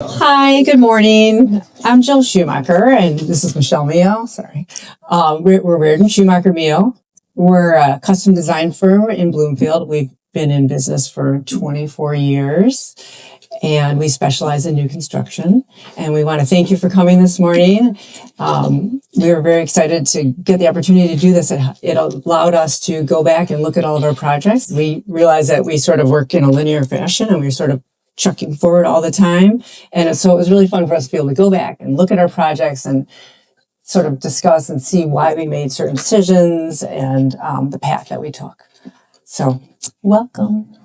Hi, good morning. I'm Jill Schumacher, and this is Michelle Mio. Sorry. We're Rariden Schumacher Mio. We're a custom design firm in Bloomfield. We've been in business for 24 years, and we specialize in new construction. And we want to thank you for coming this morning. We were very excited to get the opportunity to do this. It allowed us to go back and look at all of our projects. We realized that we sort of work in a linear fashion, and we sort of chucking forward all the time. And so it was really fun for us to be able to go back and look at our projects and sort of discuss and see why we made certain decisions and the path that we took. So welcome.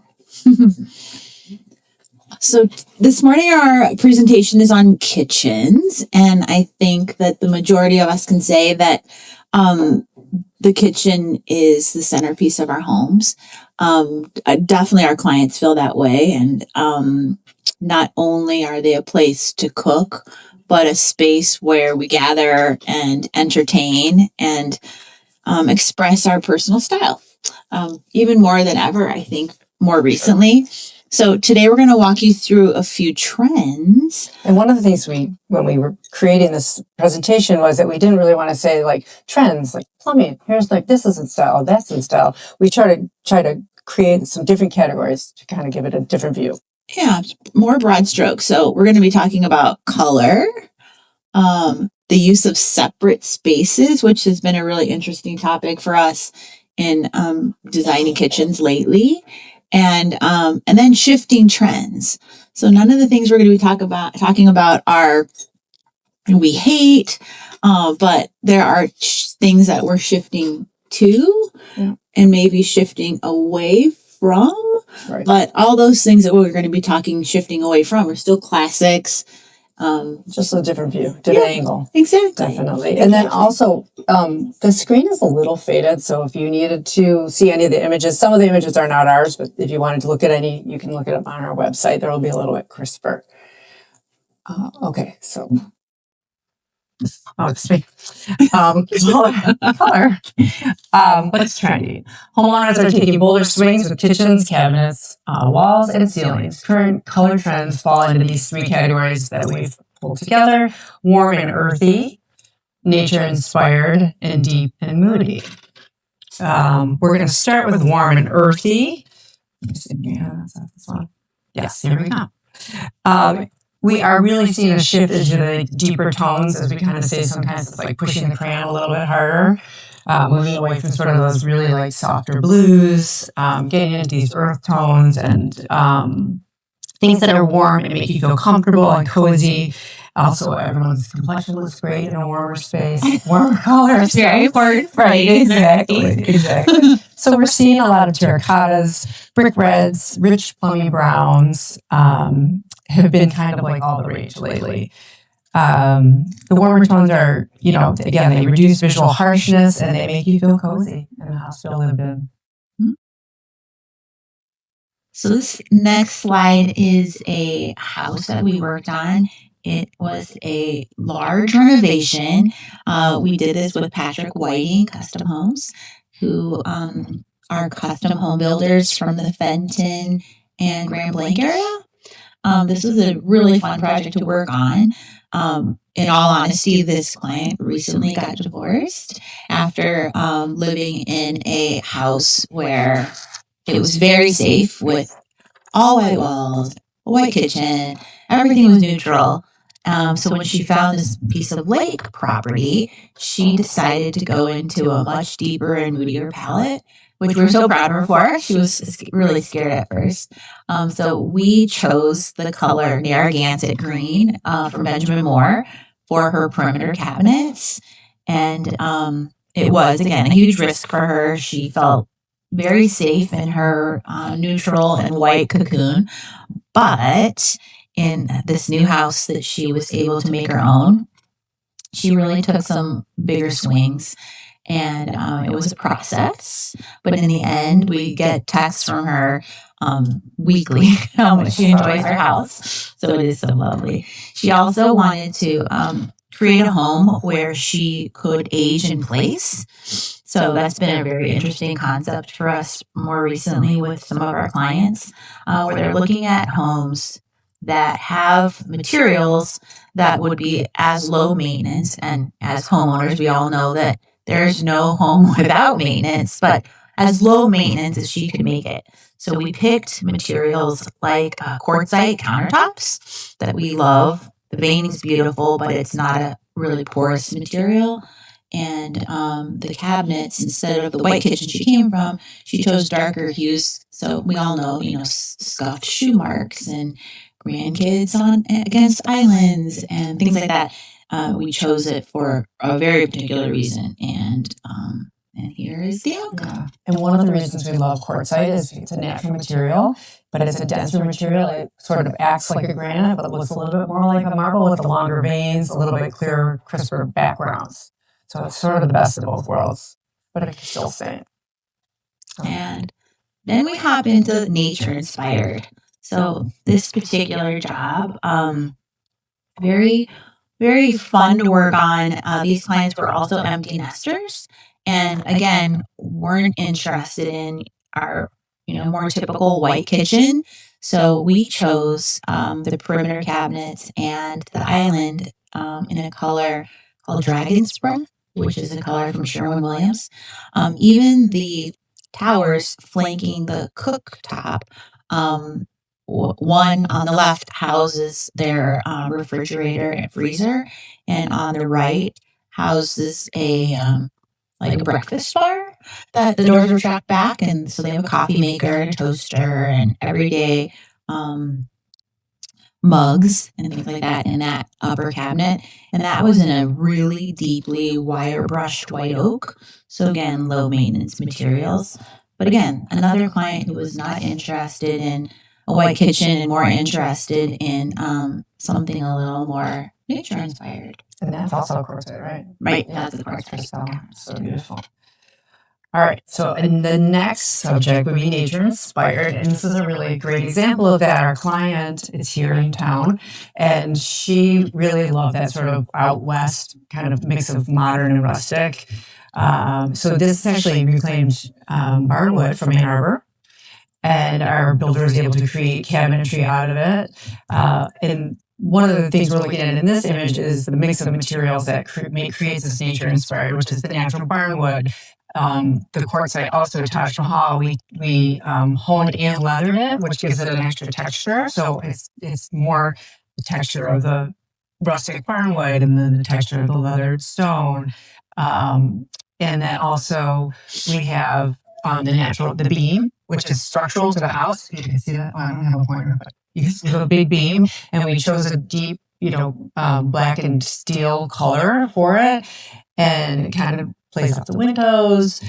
So this morning our presentation is on kitchens, and I think that the majority of us can say that the kitchen is the centerpiece of our homes. Definitely our clients feel that way, and not only are they a place to cook, but a space where we gather and entertain and express our personal style. Even more than ever, I think, more recently. So today we're going to walk you through a few trends. And one of the things when we were creating this presentation was that we didn't really want to say like trends, like plumbing. Here's like this is in style, that's in style. We try to create some different categories to kind of give it a different view. Yeah, more broad strokes. So we're going to be talking about color, the use of separate spaces, which has been a really interesting topic for us in designing kitchens lately. And then shifting trends. So none of the things we're going to be talking about are we hate, but there are things that we're shifting to, and maybe shifting away from. Right. But all those things that we're going to be shifting away from are still classics. Just a different view, different angle. Exactly. Definitely. And then also, the screen is a little faded. So if you needed to see any of the images, some of the images are not ours, but if you wanted to look at any, you can look it up on our website. There will be a little bit crisper. Okay, so. Let's see. Color. What's trendy? Homeowners are taking bolder swings with kitchens, cabinets, walls, and ceilings. Current color trends fall into these three categories that we've pulled together: warm and earthy, nature-inspired, and deep and moody. We're going to start with warm and earthy. Yes, here we go. We are really seeing a shift into the deeper tones, as we kind of say sometimes it's like pushing the crayon a little bit harder, moving away from sort of those really like softer blues, getting into these earth tones and things that are warm and make you feel comfortable and cozy. Also, everyone's complexion looks great in a warmer space. Warmer colors. Very important. Right, exactly. So we're seeing a lot of terracottas, brick reds, rich plummy browns, have been kind of like all the rage lately. The warmer tones are, again, they reduce visual harshness and they make you feel cozy in the house you live in. So this next slide is a house that we worked on. It was a large renovation. We did this with Patrick Whiting Custom Homes, who are custom home builders from the Fenton and Grand Blanc area. This was a really fun project to work on. In all honesty, this client recently got divorced after living in a house where it was very safe with all white walls, a white kitchen, everything was neutral. So when she found this piece of lake property, she decided to go into a much deeper and moodier palette, which we're so proud of her for. She was really scared at first. So we chose the color Narragansett green from Benjamin Moore for her perimeter cabinets. And it was, again, a huge risk for her. She felt very safe in her neutral and white cocoon. But in this new house that she was able to make her own, she really took some bigger swings. And it was a process. But in the end, we get texts from her weekly how much she enjoys her house. So it is so lovely. She also wanted to create a home where she could age in place. So that's been a very interesting concept for us more recently with some of our clients, where they're looking at homes that have materials that would be as low maintenance. And as homeowners, we all know that there's no home without maintenance, but as low maintenance as she could make it. So we picked materials like quartzite countertops that we love. The veining's beautiful, but it's not a really porous material. And the cabinets, instead of the white kitchen she came from, she chose darker hues. So we all know, scuffed shoe marks and grandkids on against islands and things like that. We chose it for a very particular reason, and here is the outcome. Yeah. And one of the reasons we love quartzite is it's a natural material, but it's a denser material. It sort of acts like a granite, but looks a little bit more like a marble with the longer veins, a little bit clearer, crisper backgrounds. So it's sort of the best of both worlds, but it can still stain. And then we hop into nature inspired. So this particular job, very, very fun to work on. These clients were also empty nesters, and again, weren't interested in our, more typical white kitchen. So we chose the perimeter cabinets and the island in a color called Dragon's Breath, which is a color from Sherwin-Williams. Even the towers flanking the cooktop, one on the left houses their refrigerator and freezer, and on the right houses a like a breakfast bar that the doors retract back, and so they have a coffee maker and a toaster and everyday mugs and things like that in that upper cabinet. And that was in a really deeply wire brushed white oak. So again, low maintenance materials. But again, another client who was not interested in a white kitchen and more interested in something a little more nature inspired. And that's also quartzite, right? Right, Yeah, that's the quartzite. so beautiful. All right, so and the next subject would be nature inspired, and this is a really great example of that. Our client is here in town, and she really loved that sort of out west kind of mix of modern and rustic. So this is actually reclaimed barnwood from Ann Arbor, and our builder was able to create cabinetry out of it. And one of the things we're looking at in this image is the mix of materials that creates this nature inspired, which is the natural barnwood. The quartzite also Taj Mahal, we honed and leathered it, which gives it an extra texture. So it's more the texture of the rustic barnwood and then the texture of the leathered stone. And then also we have the beam, which is structural to the house. You can see that. Well, I don't have a pointer, but you can see the big beam. And we chose a deep, black and steel color for it, and it kind of plays up the windows,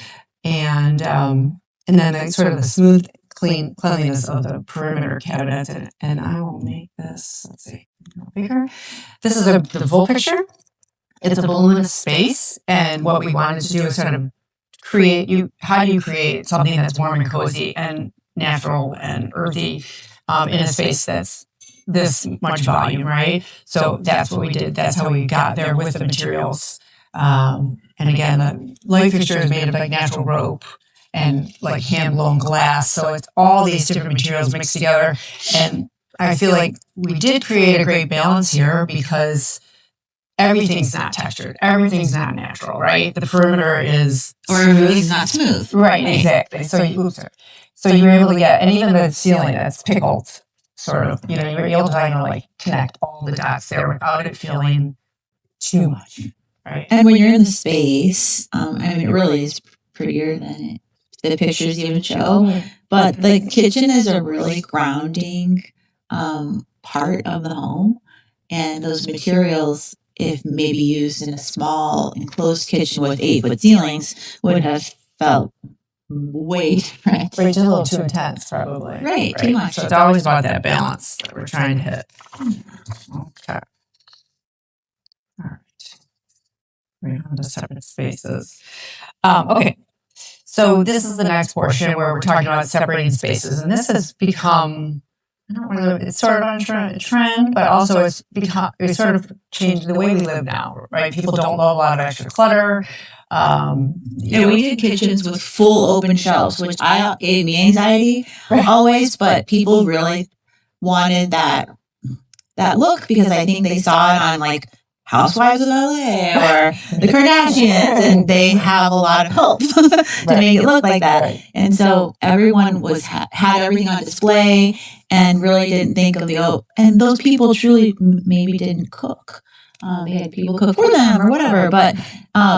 and then the sort of the smooth, cleanliness of the perimeter cabinets. And I will make this. Let's see, bigger. This is the full picture. It's a voluminous space, and what we wanted to do is sort of how do you create something that's warm and cozy and natural and earthy in a space that's this much volume, right? So that's what we did. That's how we got there with the materials. And again, the light fixture is made of like natural rope and like hand blown glass. So it's all these different materials mixed together. And I feel like we did create a great balance here because everything's not textured. Everything's not natural, right? The perimeter is everything's not smooth. Right, exactly. So you were able to get, and even the ceiling that's pickled, sort of, you were able to like connect all the dots there without it feeling too much, right? And when you're in the space, it really is prettier than the pictures even show. But the kitchen is a really grounding part of the home, and those materials, if maybe used in a small enclosed kitchen with 8-foot ceilings, would have felt way different. Right, just a little too intense, probably. Right, too much. So it's always about that balance that we're trying to hit. Okay. All right. We're on to separate spaces. Okay. So this is the next portion where we're talking about separating spaces, and this has become, I don't know, it's sort of on a trend, but also it's sort of changed the way we live now, right? People don't love a lot of extra clutter. We did kitchens with full open shelves, which gave me anxiety always, but people really wanted that that look because I think they saw it on like Housewives of LA or the Kardashians, and they have a lot of hope to make it look like that. Right. And so everyone was had everything on display and really didn't think of and those people truly maybe didn't cook. They had people cook for them or whatever, but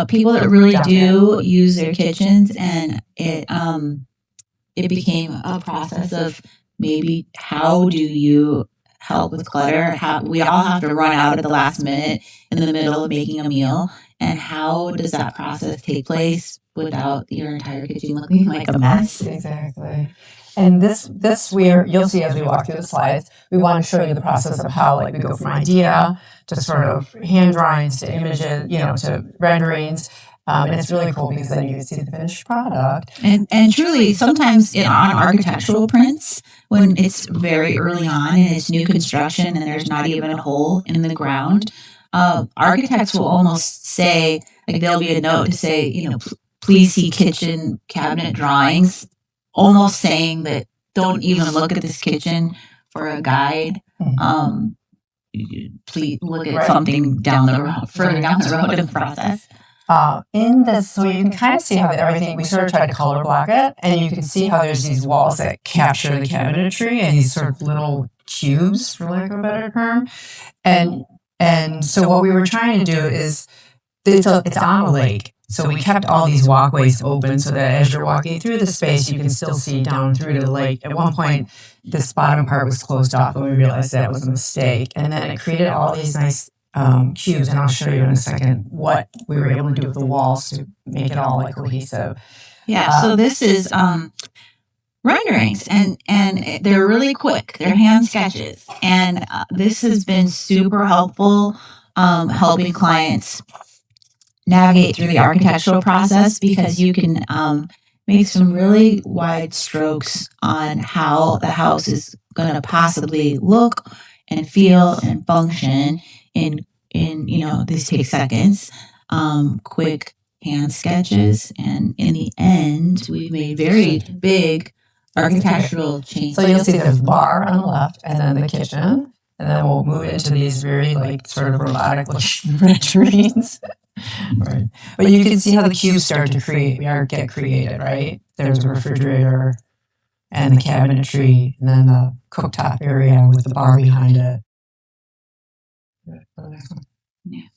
people that really do use their kitchens, and it became a process of maybe how do you help with clutter? How we all have to run out at the last minute in the middle of making a meal, and how does that process take place without your entire kitchen looking like a mess? Exactly. And this you'll see as we walk through the slides, we want to show you the process of how like we go from idea to sort of hand drawings to images, to renderings. And it's really cool because then you can see the finished product. And truly, sometimes on architectural prints, when it's very early on and it's new construction and there's not even a hole in the ground, architects will almost say, like there'll be a note to say, please see kitchen cabinet drawings, almost saying that don't even look at this kitchen for a guide. Please look at something down the road, further down the road in the process. In this, so you can kind of see how everything, we sort of tried to color block it, and you can see how there's these walls that capture the cabinetry and these sort of little cubes, for lack of a better term. And so what we were trying to do is, it's on a lake. So we kept all these walkways open so that as you're walking through the space, you can still see down through to the lake. At one point, this bottom part was closed off, and we realized that was a mistake. And then it created all these nice cubes, and I'll show you in a second what we were able to do with the walls to make it all like cohesive. Yeah, so this is renderings, and they're really quick. They're hand sketches, and this has been super helpful helping clients navigate through the architectural process because you can make some really wide strokes on how the house is going to possibly look and feel and function in this takes seconds, quick hand sketches, and in the end we've made very big architectural changes. So you'll see there's bar on the left and then the kitchen, and then we'll move into these very like sort of robotic looking renderings. Right. But you can see how the cubes start to get created, right? There's a refrigerator and the cabinetry, and then the cooktop area with the bar behind it. Yeah.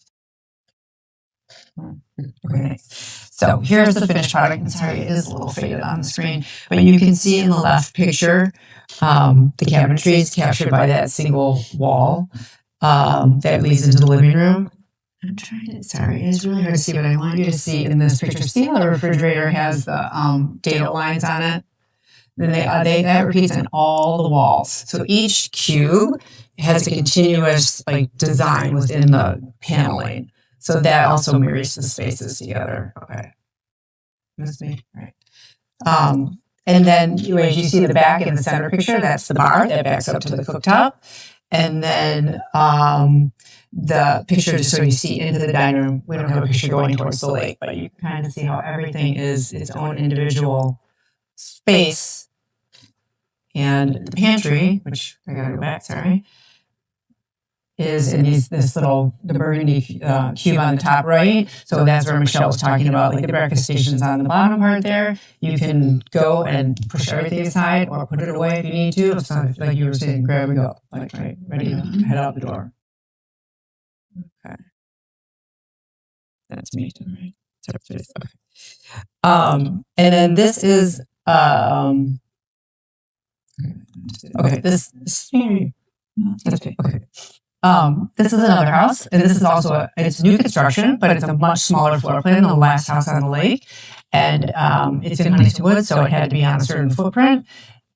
Okay. So here's the finished product. I'm sorry, it is a little faded on the screen, but you can see in the left picture, the cabinetry is captured by that single wall that leads into the living room. I'm trying to, sorry, it's really hard to see, but I want you to see in this picture. See how the refrigerator has the data lines on it? Then that repeats on all the walls. So each cube has a continuous like design within the paneling. So that also mirrors the spaces together. Okay. Must be right. And then as you see the back in the center picture, that's the bar that backs up to the cooktop. And then the picture, just so you see into the dining room, we don't have a picture going towards the lake, but you can kind of see how everything is its own individual space. And the pantry, which I gotta go back, sorry, is in the burgundy cube on the top right. So that's where Michelle was talking about, like the breakfast station's on the bottom part there. You can go and push everything aside or put it away if you need to. It's not like you were saying, grab and go, like right, ready to head out the door. Okay. That's me, right? Okay. And then this is okay. This that's okay. Okay. This is another house, and this is also it's new construction, but it's a much smaller floor plan than the last house on the lake, and it's in Huntington Woods, so it had to be on a certain footprint.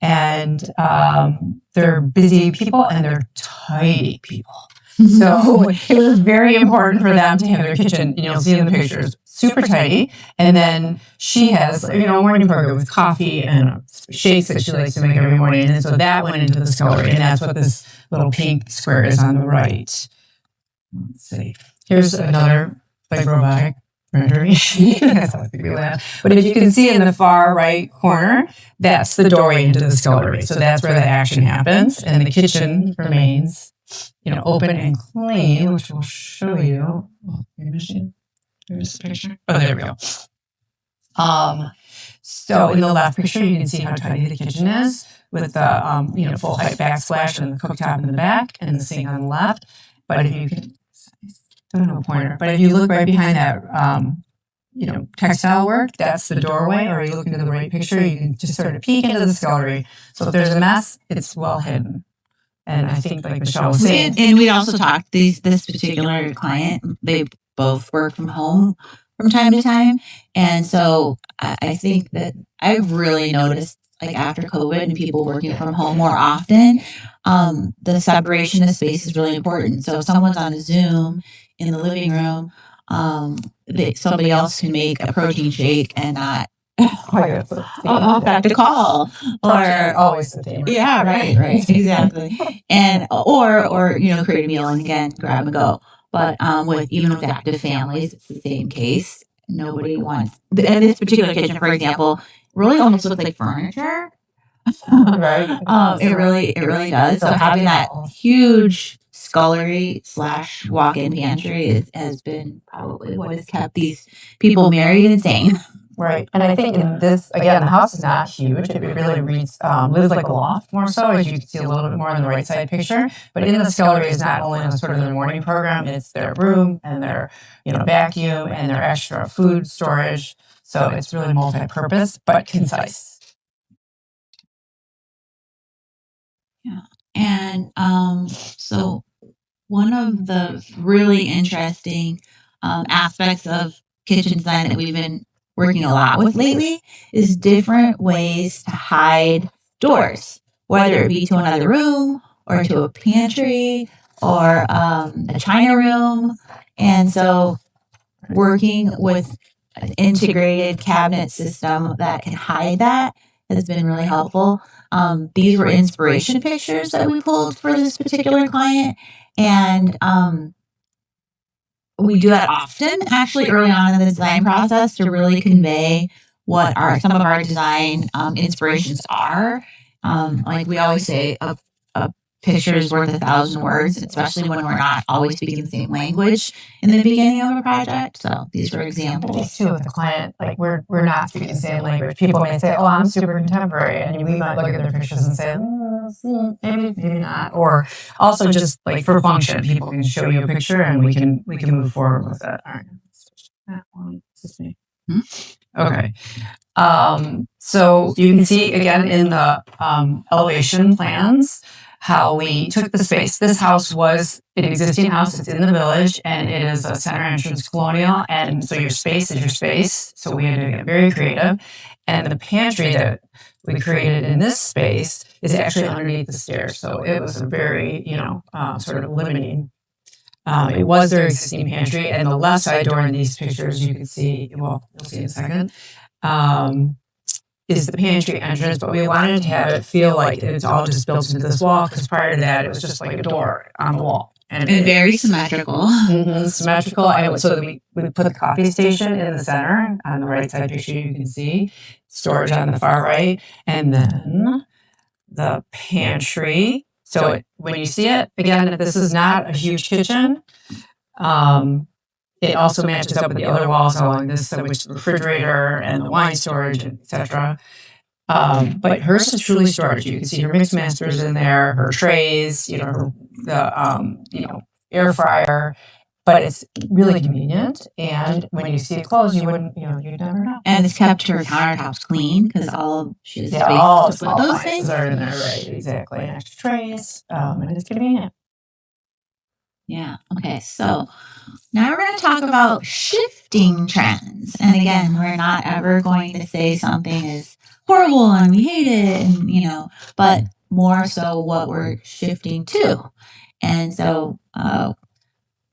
And they're busy people and they're tidy people. So it was very important for them to have their kitchen, and you'll see in the pictures, super tidy. And then she has, a morning program with coffee and shakes that she likes to make every morning. And so that went into the scullery, and that's what this little pink square is on the right. Let's see. Here's another like robotic rendering. That's how we laugh. But if you can see in the far right corner, that's the doorway into the scullery. So that's where the action happens, and the kitchen remains open and clean, which we'll show you. Oh, there's the picture. Oh, there we go. So in the left picture, you can see how tidy the kitchen is with the full height backsplash and the cooktop in the back and the sink on the left. But if you can, don't have a pointer, but if you look right behind that, textile work, that's the doorway, or you look into the right picture, you can just sort of peek into the scullery. So if there's a mess, it's well hidden. And I think, like Michelle was saying, and we also talked this particular client. They both work from home from time to time, and so I think that I've really noticed, like after COVID and people working from home more often, the separation of space is really important. So if someone's on a Zoom in the living room, somebody else can make a protein shake and not affect the call, or always the theme. yeah, right, exactly, and or create a meal and again grab and go. But with active families, it's the same case. Nobody wants, and this particular kitchen, for example, really almost looks like furniture. Right. It really does. So having that huge scullery / walk-in pantry has been probably what has kept these people married and sane. Right. And I think in this, again, the house is not huge. It really lives like a loft more so, as you can see a little bit more on the right side picture. But in the scullery is not only sort of their morning program, it's their broom and their, vacuum and their extra food storage. So it's really multi-purpose, but concise. Yeah. And so one of the really interesting aspects of kitchen design that we've been working a lot with lately is different ways to hide doors, whether it be to another room or to a pantry or a china room. And so working with an integrated cabinet system that can hide that has been really helpful. These were inspiration pictures that we pulled for this particular client, and we do that often, actually, early on in the design process to really convey what some of our design inspirations are. Like we always say, a picture is worth 1,000 words, especially when we're not always speaking the same language in the beginning of a project. So these were examples. Too, with the client, like we're not speaking the same language. People may say, "Oh, I'm super contemporary," and we might look at their pictures and say, maybe not." Or also just like for function, people can show you a picture and we can move forward with it. All right, that one. Is this me? Okay. So you can see again in the elevation plans how we took the space. This house was an existing house. It's in the village, and it is a center entrance colonial. And so your space is your space. So we had to get very creative. And the pantry that we created in this space is actually underneath the stairs. So it was a very, sort of limiting. It was their existing pantry, and the left side door in these pictures, you can see, well, you'll see in a second, is the pantry entrance, but we wanted to have it feel like it's all just built into this wall, because prior to that, it was just like a door on the wall. And very symmetrical. Symmetrical. And so we put the coffee station in the center. On the right side picture, you can see storage on the far right. And then the pantry. So when you see it, again, this is not a huge kitchen. It also matches up with the other walls along this, which is the refrigerator and the wine storage, etc. But hers is truly storage. You can see her mix masters in there, her trays, the air fryer. But it's really convenient, and when you see it closed, you wouldn't, you'd never know. And it's kept her countertops clean because she has space to put those things are in there, right? Exactly, and extra trays, and it's convenient. Yeah. Okay. So now we're going to talk about shifting trends. And again, we're not ever going to say something is horrible and we hate it, and but more so what we're shifting to. And so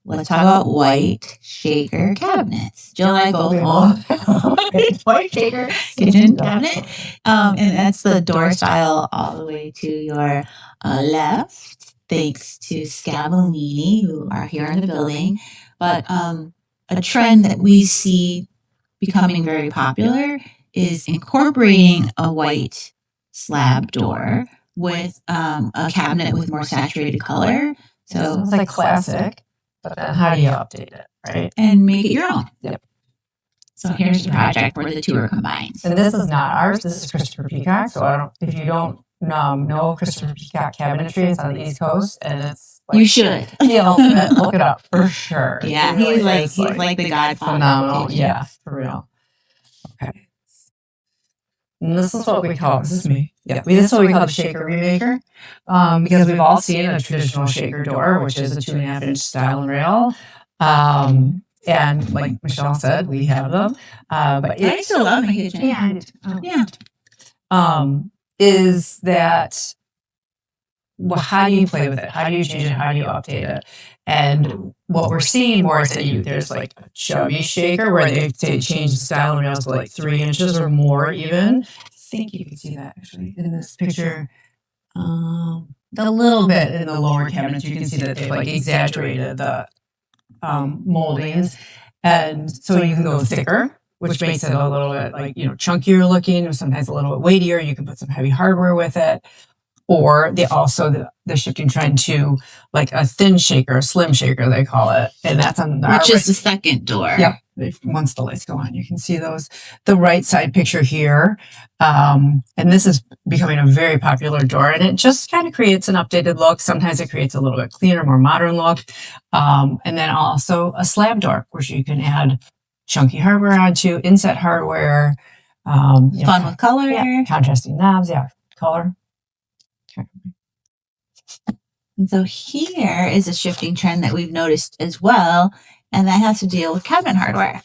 let's talk about white shaker cabinets. Jill and I both own white shaker kitchen cabinet. And that's the door style all the way to your left. Thanks to Scavolini, who are here in the building. But a trend that we see becoming very popular is incorporating a white slab door with a cabinet with more saturated color. So it's like classic, but then how do you update it, right? And make it your own. Yep. So here's the project where the two are combined. And this is not ours. This is Christopher Peacock. So if you don't know Christopher Peacock cabinetry, it's on the East Coast, and it's you should the ultimate. Look it up for sure. Yeah, really he's like the godfather. Phenomenal. Yeah, for real. Okay. And this is what we call, this is me. Yeah, this is what we call the shaker remaker. Because we've all seen a traditional shaker door, which is a 2.5-inch style and rail. And like Michelle said, we have them. But I still love my kitchen. Yeah. Is that, well, how do you play with it? How do you change it? How do you update it? And what we're seeing more is that there's like a chubby shaker where they change the style and rails to like 3 inches or more even. I think you can see that actually in this picture. A little bit in the lower cabinets, you can see that they like exaggerated the moldings. And so you can go thicker, which makes it a little bit like, chunkier looking, or sometimes a little bit weightier. You can put some heavy hardware with it. Or the shifting trend to like a thin shaker, a slim shaker, they call it. And that's on which is the second door. Yep. Once the lights go on, you can see those. The right side picture here. And this is becoming a very popular door, and it just kind of creates an updated look. Sometimes it creates a little bit cleaner, more modern look. And then also a slab door, which you can add chunky hardware onto, inset hardware. Fun with color. Yeah, contrasting knobs. Yeah, color. And so here is a shifting trend that we've noticed as well, and that has to deal with cabinet hardware.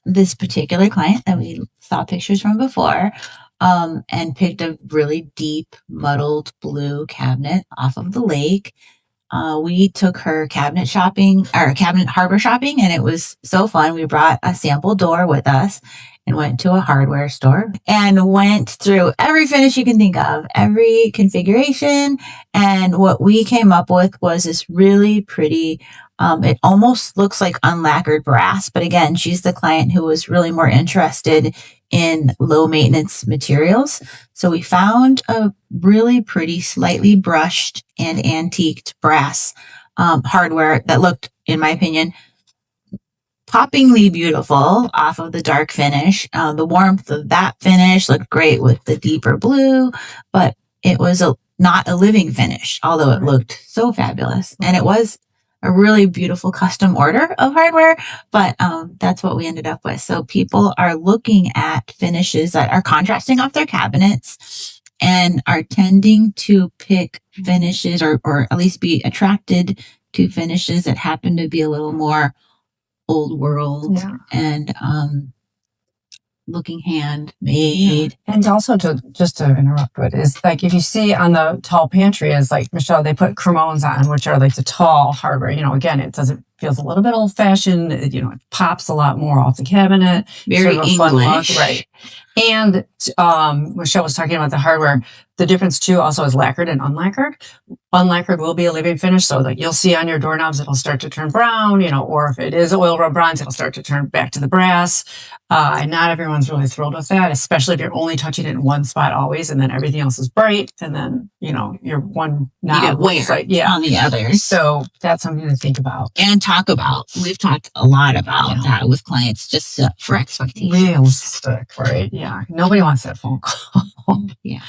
This particular client that we saw pictures from before, and picked a really deep, muddled blue cabinet off of the lake. We took her cabinet hardware shopping, and it was so fun. We brought a sample door with us and went to a hardware store and went through every finish you can think of, every configuration. And what we came up with was this really pretty, it almost looks like unlacquered brass. But again, she's the client who was really more interested in low maintenance materials. So we found a really pretty, slightly brushed and antiqued brass hardware that looked, in my opinion, poppingly beautiful off of the dark finish. The warmth of that finish looked great with the deeper blue, but it was not a living finish, although it looked so fabulous. And it was a really beautiful custom order of hardware, but that's what we ended up with. So people are looking at finishes that are contrasting off their cabinets and are tending to pick finishes or at least be attracted to finishes that happen to be a little more old world and looking handmade. And also just to interrupt, but is like if you see on the tall pantry is like Michelle, they put cremones on, which are like the tall hardware. Again, feels a little bit old fashioned. It pops a lot more off the cabinet. Very English, fun look, right? And Michelle was talking about the hardware. The difference too also is lacquered and unlacquered. Unlacquered will be a living finish, so like you'll see on your doorknobs it'll start to turn brown, or if it is oil rub bronze, it'll start to turn back to the brass. And not everyone's really thrilled with that, especially if you're only touching it in one spot always, and then everything else is bright, and then your one knob looks like on the others. So that's something to think about and talk about. We've talked a lot about that with clients, just for expectations. Realistic, right? Yeah, nobody wants that phone call. Yeah.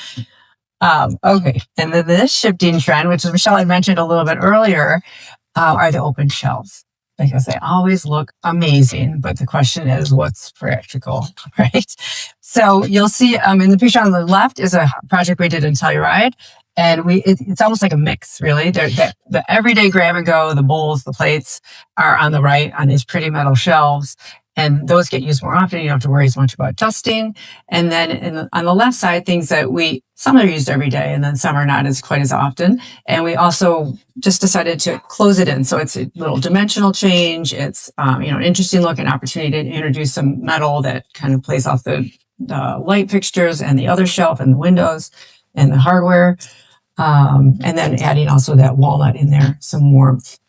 Okay, and then this shifting trend, which Michelle had mentioned a little bit earlier, are the open shelves, because they always look amazing. But the question is, what's practical, right? So you'll see in the picture on the left is a project we did in Telluride, and it's almost like a mix, really. The everyday grab and go, the bowls, the plates are on the right on these pretty metal shelves. And those get used more often. You don't have to worry as much about dusting. And then on the left side, things that some are used every day, and then some are not quite as often. And we also just decided to close it in. So it's a little dimensional change. It's, an interesting look, an opportunity to introduce some metal that kind of plays off the light fixtures and the other shelf and the windows and the hardware. And then adding also that walnut in there, some warmth.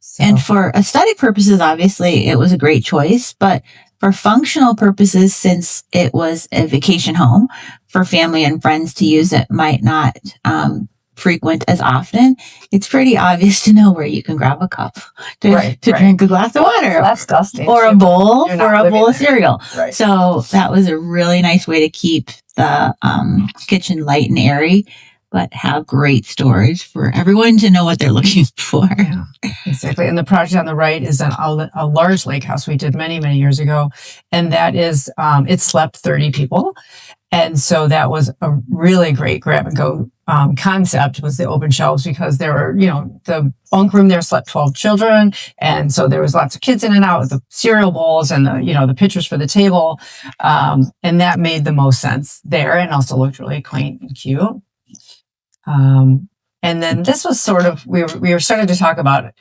So. And for aesthetic purposes, obviously, it was a great choice. But for functional purposes, since it was a vacation home for family and friends to use, it might not frequent as often, it's pretty obvious to know where you can grab a cup to drink a glass of water. So that's dusting. Or a bowl You're for not a bowl living of cereal. Right. So that was a really nice way to keep the kitchen light and airy, but have great storage for everyone to know what they're looking for. Yeah, exactly. And the project on the right is a large lake house we did many, many years ago. And that is, it slept 30 people. And so that was a really great grab and go concept, was the open shelves, because there were, the bunk room there slept 12 children. And so there was lots of kids in and out with the cereal bowls and the pitchers for the table. And that made the most sense there, and also looked really quaint and cute. And then this was sort of, we were starting to talk about,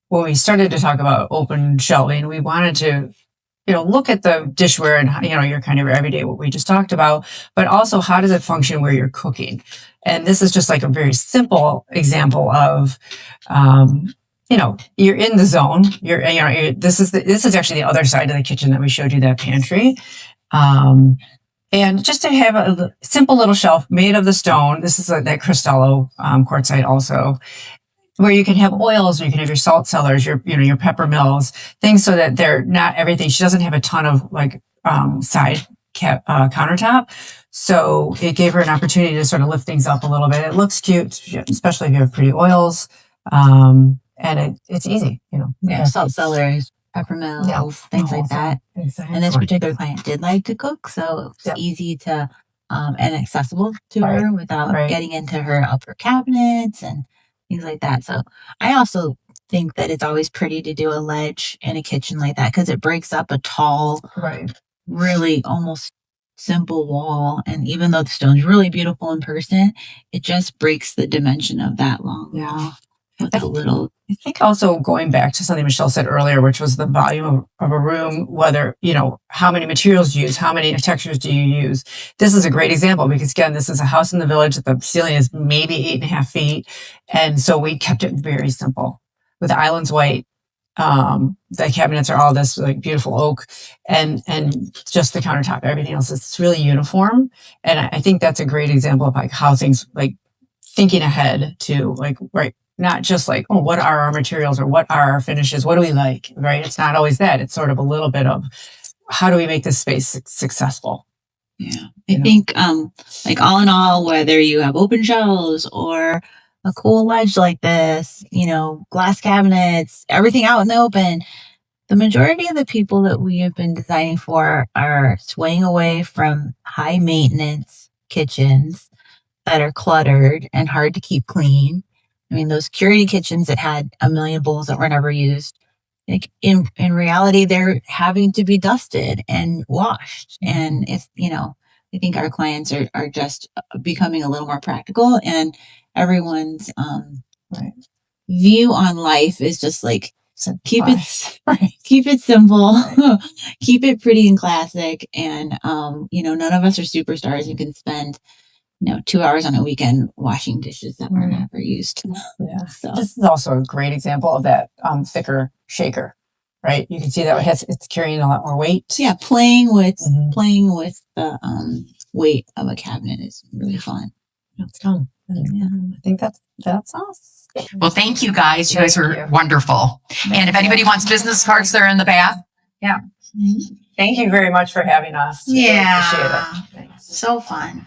when we started to talk about open shelving, we wanted to, look at the dishware and, your kind of everyday, what we just talked about, but also how does it function where you're cooking? And this is just like a very simple example of, you're in the zone. This is actually the other side of the kitchen that we showed you, that pantry. And just to have a simple little shelf made of the stone. This is that Cristallo quartzite also, where you can have oils, or you can have your salt cellars, your pepper mills, things, so that they're not everything. She doesn't have a ton of side countertop. So it gave her an opportunity to sort of lift things up a little bit. It looks cute, especially if you have pretty oils. And it's easy, Yeah, salt cellars, pepper mills, things like that. Exactly. And this particular client did like to cook, so it's easy to and accessible to her without getting into her upper cabinets and things like that. So I also think that it's always pretty to do a ledge in a kitchen like that, because it breaks up a tall, really almost simple wall. And even though the stone's really beautiful in person, it just breaks the dimension of that long wall. I think also going back to something Michelle said earlier, which was the volume of a room, whether, how many materials you use, how many textures do you use? This is a great example, because again, this is a house in the village. The ceiling is maybe 8.5 feet. And so we kept it very simple with islands white. The cabinets are all this beautiful oak, and just the countertop, everything else is really uniform. And I think that's a great example of how things, thinking ahead to not just what are our materials, or what are our finishes? What do we like, right? It's not always that. It's sort of a little bit of, how do we make this space successful? Yeah. I think, all in all, whether you have open shelves or a cool ledge like this, glass cabinets, everything out in the open, the majority of the people that we have been designing for are swaying away from high maintenance kitchens that are cluttered and hard to keep clean. I mean, those curated kitchens that had a million bowls that were never used, in reality, they're having to be dusted and washed. And it's, I think our clients are just becoming a little more practical, and everyone's view on life is just keep it simple, keep it pretty and classic. And, none of us are superstars and can spend 2 hours on a weekend washing dishes that were never used. Yeah. So this is also a great example of that thicker shaker, right? You can see that it's carrying a lot more weight. Yeah, playing with the weight of a cabinet is really fun. It's fun. Yeah, I think that's us. Well, thank you guys. You guys were wonderful. And if anybody wants business cards, they're in the bath. Yeah. Thank you very much for having us. Yeah. Really appreciate it. Thanks. So fun.